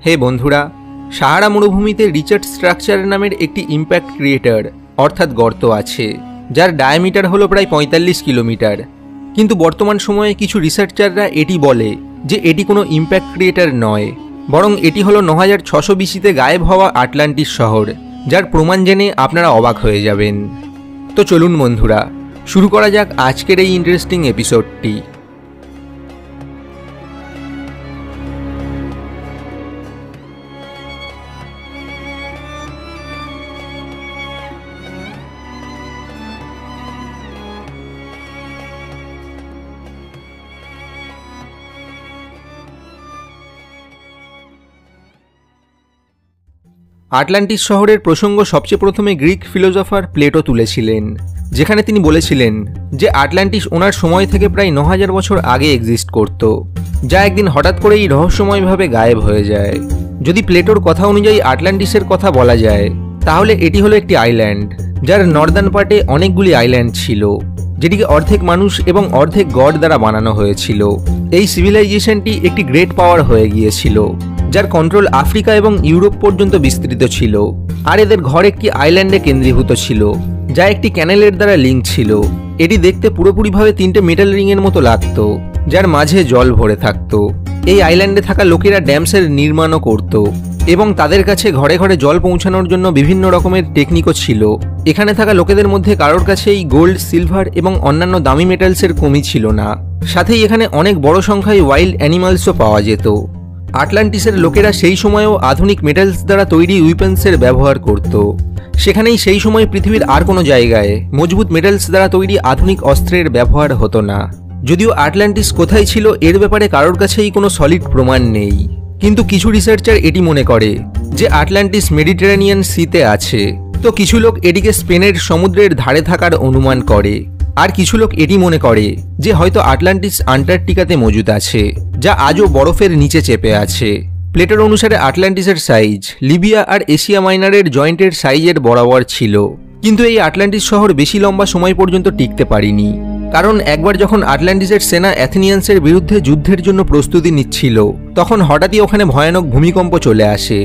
হে বন্ধুরা, সাহারা মরুভূমিতে Richard structure নামের একটি ইম্প্যাক্ট ক্রিয়েটর অর্থাৎ গর্ত আছে, যার ডায়ামিটার হলো প্রায় ৪৫ কিলোমিটার। কিন্তু বর্তমান সময়ে কিছু রিসার্চাররা এটি বলে যে এটি কোনো ইম্প্যাক্ট ক্রিয়েটর নয়, বরং এটি হলো ৯৬০০ BC-তে গায়েব হওয়া আটলান্টিস শহর, যার প্রমাণ জেনে আপনারা অবাক হয়ে যাবেন। তো চলুন বন্ধুরা, শুরু করা যাক আজকের এই ইন্টারেস্টিং এপিসোডটি। আটলান্টিস শহরের প্রসঙ্গ সবচেয়ে প্রথমে গ্রিক ফিলোসফার প্লেটো তুলেছিলেন, যেখানে তিনি বলেছিলেন যে আটলান্টিস ওনার সময় থেকে প্রায় ৯০০০ বছর আগে এক্সিস্ট করত, যা একদিন হঠাৎ করেই রহস্যময়ভাবে গায়েব হয়ে যায়। যদি প্লেটোর কথা অনুযায়ী আটলান্টিসের কথা বলা যায়, তাহলে এটি হলো একটি আইল্যান্ড, যার নর্দার্ন পার্টে অনেকগুলি আইল্যান্ড ছিল, যেটিকে অর্ধেক মানুষ এবং অর্ধেক গড দ্বারা বানানো হয়েছিল। এই সিভিলাইজেশনটি একটি গ্রেট পাওয়ার হয়ে গিয়েছিল, যার কন্ট্রোল আফ্রিকা এবং ইউরোপ পর্যন্ত বিস্তৃত ছিল। আর এদের ঘর একটি আইল্যান্ডে কেন্দ্রীভূত ছিল, যা একটি ক্যানেলের দ্বারা লিঙ্ক ছিল। এটি দেখতে পুরোপুরিভাবে ৩টে মেটাল রিংয়ের মতো লাগত, যার মাঝে জল ভরে থাকত। এই আইল্যান্ডে থাকা লোকেরা ড্যামসের নির্মাণও করত, এবং তাদের কাছে ঘরে ঘরে জল পৌঁছানোর জন্য বিভিন্ন রকমের টেকনিকও ছিল। এখানে থাকা লোকেদের মধ্যে কারোর কাছেই গোল্ড, সিলভার এবং অন্যান্য দামি মেটালসের কমি ছিল না। সাথেই এখানে অনেক বড় সংখ্যায় ওয়াইল্ড অ্যানিমালসও পাওয়া যেত। আটলান্টিসের লোকেরা সেই সময়েও আধুনিক মেটালস দ্বারা তৈরি উইপেন্সের ব্যবহার করত। সেখানেই সেই সময় পৃথিবীর আর কোনো জায়গায় মজবুত মেটালস দ্বারা তৈরি আধুনিক অস্ত্রের ব্যবহার হতো না। যদিও আটলান্টিস কোথায় ছিল এর ব্যাপারে কারোর কাছেই কোনো সলিড প্রমাণ নেই, কিন্তু কিছু রিসার্চার এটি মনে করে যে আটলান্টিস মেডিটেরানিয়ান সিতে আছে। তো কিছু লোক এটিকে স্পেনের সমুদ্রের ধারে থাকার অনুমান করে, আর কিছু লোক এটি মনে করে যে হয়তো আটলান্টিস আন্টার্কটিকাতে মজুদ আছে, যা আজও বরফের নিচে চেপে আছে। প্লেটোর অনুসারে আটলান্টিসের সাইজ লিবিয়া আর এশিয়া মাইনরের জয়েন্টের সাইজের বরাবর ছিল। কিন্তু এই আটলান্টিস শহর বেশি লম্বা সময় পর্যন্ত টিকতে পারেনি, কারণ একবার যখন আটলান্টিসের সেনা অ্যাথেনিয়ান্সের বিরুদ্ধে যুদ্ধের জন্য প্রস্তুতি নিচ্ছিল, তখন হঠাৎই ওখানে ভয়ানক ভূমিকম্প চলে আসে,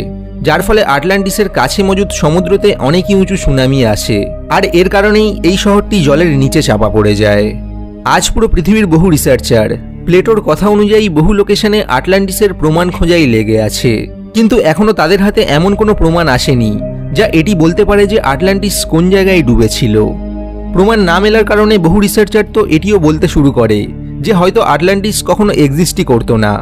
যার ফলে আটলান্টিসের কাছে মজুদ সমুদ্রতে অনেকই উঁচু সুনামি আসে। আর এর কারণেই এই শহরটি জলের নিচে চাপা পড়ে যায়। আজ পুরো পৃথিবীর বহু রিসার্চার প্লেটোর কথা অনুযায়ী বহু লোকেশনে আটলান্টিসের প্রমাণ খোঁজাই লেগে আছে, কিন্তু এখনও তাদের হাতে এমন কোনো প্রমাণ আসেনি যা এটি বলতে পারে যে আটলান্টিস কোন জায়গায় ডুবেছিল। প্রমাণ না মেলার কারণে বহু রিসার্চার তো এটিও বলতে শুরু করে যে হয়তো আটলান্টিস কখনো এক্সিস্টই করতো না।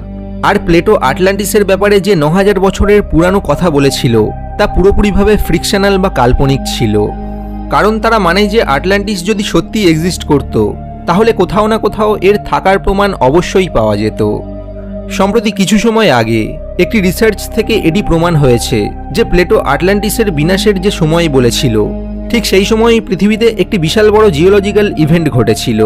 আর প্লেটো আটলান্টিসের ব্যাপারে যে ৯০০০ বছরের পুরানো কথা বলেছিল তা পুরোপুরিভাবে ফ্রিকশনাল বা কাল্পনিক ছিল, কারণ তারা মানে যে আটলান্টিস যদি সত্যি এক্সিস্ট করত, তাহলে কোথাও না কোথাও এর থাকার প্রমাণ অবশ্যই পাওয়া যেত। সম্প্রতি কিছু সময় আগে একটি রিসার্চ থেকে এটি প্রমাণ হয়েছে যে প্লেটো আটলান্টিসের বিনাশের যে সময় বলেছিল, ঠিক সেই সময়ই পৃথিবীতে একটি বিশাল বড় জিওলজিক্যাল ইভেন্ট ঘটেছিল।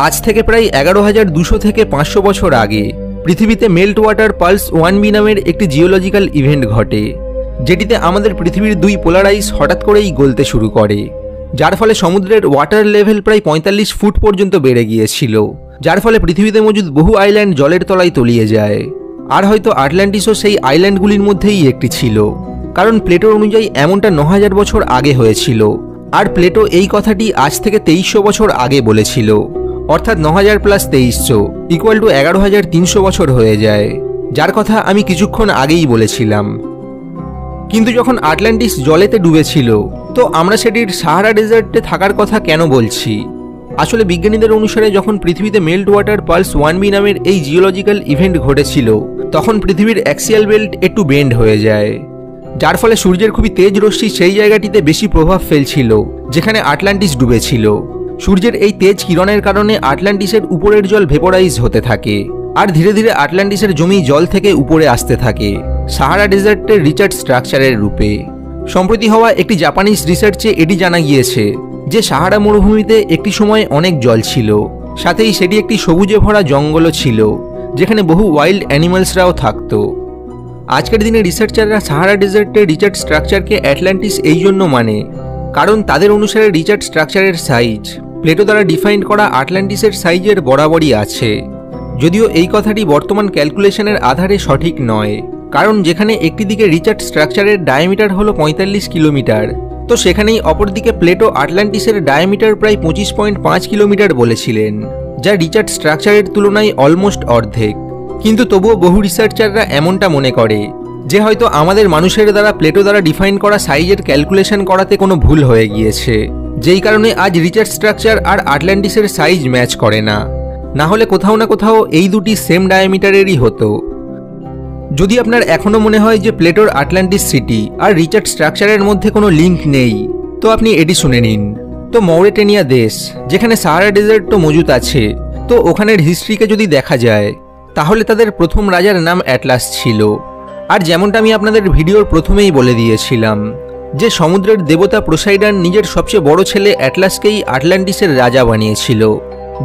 আজ থেকে প্রায় ১১,২০০ থেকে ৫০০ বছর আগে পৃথিবীতে মেল্ট ওয়াটার পালস 1b নামের একটি জিওলজিক্যাল ইভেন্ট ঘটে, যেটিতে আমাদের পৃথিবীর দুই পোলার আইস হঠাৎ করেই গলতে শুরু করে, যার ফলে সমুদ্রের ওয়াটার লেভেল প্রায় ৪৫ ফুট পর্যন্ত বেড়ে গিয়েছিল, যার ফলে পৃথিবীতে মজুদ বহু আইল্যান্ড জলের তলায় তলিয়ে যায়। আর হয়তো আটলান্টিসও সেই আইল্যান্ডগুলির মধ্যেই একটি ছিল, কারণ প্লেটোর অনুযায়ী এমনটা ৯০০০ বছর আগে হয়েছিল। আর প্লেটো এই কথাটি আজ থেকে ২৩০০ বছর আগে বলেছিল, অর্থাৎ ৯০০০ + ২৩০০ = ১১,৩০০ বছর হয়ে যায়, যার কথা আমি কিছুক্ষণ আগেই বলেছিলাম। কিন্তু যখন আটলান্টিস জলেতে ডুবেছিল, তো আমরা সেটির সাহারা ডেজার্টে থাকার কথা কেন বলছি? আসলে বিজ্ঞানীদের অনুসারে যখন পৃথিবীতে মেল্ট ওয়াটার পালস 1b নামের এই জিওলজিক্যাল ইভেন্ট ঘটেছিল, তখন পৃথিবীর অ্যাক্সিয়াল বেল্ট একটু বেন্ড হয়ে যায়, যার ফলে সূর্যের খুবই তেজ রশ্মি সেই জায়গাটিতে বেশি প্রভাব ফেলছিল যেখানে আটলান্টিস ডুবেছিল। সূর্যের এই তেজ কিরণের কারণে আটলান্টিসের উপরের জল ভেপোরাইজ হতে থাকে, আর ধীরে ধীরে আটলান্টিসের জমি জল থেকে উপরে আসতে থাকে সাহারা ডেজার্টের রিচার্ড স্ট্রাকচারের রূপে। সম্প্রতি হওয়া একটি জাপানিজ রিসার্চে এটি জানা গিয়েছে যে সাহারা মরুভূমিতে একটি সময় অনেক জল ছিল, সাথেই সেটি একটি সবুজে ভরা জঙ্গলও ছিল, যেখানে বহু ওয়াইল্ড অ্যানিমালসরাও থাকত। আজকের দিনে রিসার্চাররা সাহারা ডেজার্টের রিচার্ড স্ট্রাকচারকে অ্যাটলান্টিস এই জন্য মানে, কারণ তাদের অনুসারে রিচার্ড স্ট্রাকচারের সাইজ প্লেটো দ্বারা ডিফাইন করা আটলান্টিসের সাইজের বরাবরই আছে। যদিও এই কথাটি বর্তমান ক্যালকুলেশনের আধারে সঠিক নয়, কারণ যেখানে একটি দিকে রিচার্ড স্ট্রাকচারের ডায়ামিটার হলো 45 কিলোমিটার, তো সেখানেই অপরদিকে প্লেটো আটলান্টিসের ডায়ামিটার প্রায় 25.5 কিলোমিটার বলেছিলেন, যা রিচার্ড স্ট্রাকচারের তুলনায় অলমোস্ট অর্ধেক। কিন্তু তবুও বহু রিসার্চাররা এমনটা মনে করে যে হয়তো আমাদের মানুষের দ্বারা প্লেটো দ্বারা ডিফাইন করা সাইজের ক্যালকুলেশন করাতে কোনো ভুল হয়ে গিয়েছে, যেই কারণে আজ রিচার্ড স্ট্রাকচার আর আটলান্টিসের সাইজ ম্যাচ করে না। না হলে কোথাও না কোথাও এই দুটি সেম ডায়ামিটারেরই হতো। যদি আপনার এখনও মনে হয় যে প্লেটোর আটলান্টিস সিটি আর রিচার্ড স্ট্রাকচারের মধ্যে কোনো লিঙ্ক নেই, তো আপনি এটি শুনে নিন। তো মৌরিটানিয়া দেশ, যেখানে সাহারা ডেজার্ট তো মজুদ আছে, তো ওখানের হিস্ট্রিকে যদি দেখা যায় তাহলে তাদের প্রথম রাজার নাম অ্যাটলাস ছিল। আর যেমনটা আমি আপনাদের ভিডিওর প্রথমেই বলে দিয়েছিলাম যে সমুদ্রের দেবতা পোসাইডন নিজের সবচেয়ে বড় ছেলে অ্যাটলাসকেই আটলান্টিসের রাজা বানিয়েছিল,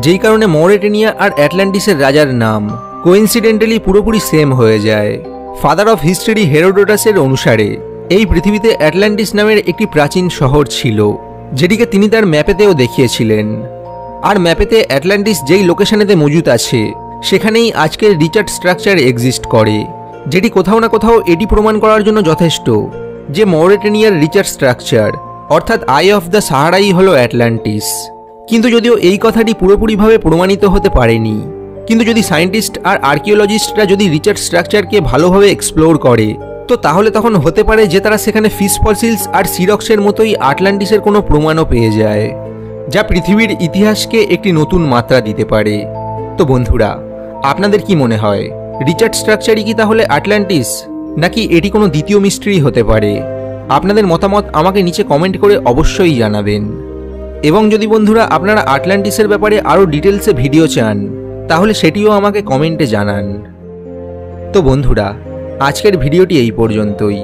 যেই কারণে মৌরিটানিয়া আর অ্যাটলান্টিসের রাজার নাম কোইন্সিডেন্টালি পুরোপুরি সেম হয়ে যায়। ফাদার অফ হিস্ট্রি হেরোডোটাসের অনুসারে এই পৃথিবীতে অ্যাটলান্টিস নামের একটি প্রাচীন শহর ছিল, যেটিকে তিনি তার ম্যাপেতেও দেখিয়েছিলেন। আর ম্যাপেতে অ্যাটলান্টিস যেই লোকেশনেতে মজুদ আছে সেখানেই আজকের রিচার্ড স্ট্রাকচার এক্সিস্ট করে, যেটি কোথাও না কোথাও এটি প্রমাণ করার জন্য যথেষ্ট যে মৌরিটানিয়ার রিচার্ড স্ট্রাকচার অর্থাৎ আই অফ দ্য সাহারাই হলো অ্যাটলান্টিস। কিন্তু যদিও এই কথাটি পুরোপুরিভাবে প্রমাণিত হতে পারেনি, কিন্তু যদি সায়েন্টিস্ট আর আর্কিওলজিস্টরা যদি রিচার্ড স্ট্রাকচারকে ভালোভাবে এক্সপ্লোর করে, তো তাহলে তখন হতে পারে যে তারা সেখানে ফিশ ফসিলস আর সিরক্সের মতোই আটলান্টিসের কোনো প্রমাণও পেয়ে যায়, যা পৃথিবীর ইতিহাসকে একটি নতুন মাত্রা দিতে পারে। তো বন্ধুরা, আপনাদের কি মনে হয় রিচার্ড স্ট্রাকচারই কি তাহলে আটলান্টিস, নাকি এটি কোনো দ্বিতীয় মিস্ট্রি হতে পারে? আপনাদের মতামত আমাকে নিচে কমেন্ট করে অবশ্যই জানাবেন। এবং যদি বন্ধুরা আপনারা আটলান্টিসের ব্যাপারে আরও ডিটেলসে ভিডিও চান তাহলে সেটিও আমাকে কমেন্টে জানান। তো বন্ধুরা, আজকের ভিডিওটি এই পর্যন্তই।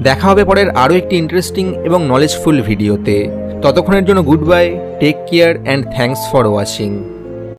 দেখা হবে পরের আরও একটি ইন্টারেস্টিং এবং নলেজফুল ভিডিওতে। ততক্ষণের জন্য good bye, take care and thanks for watching.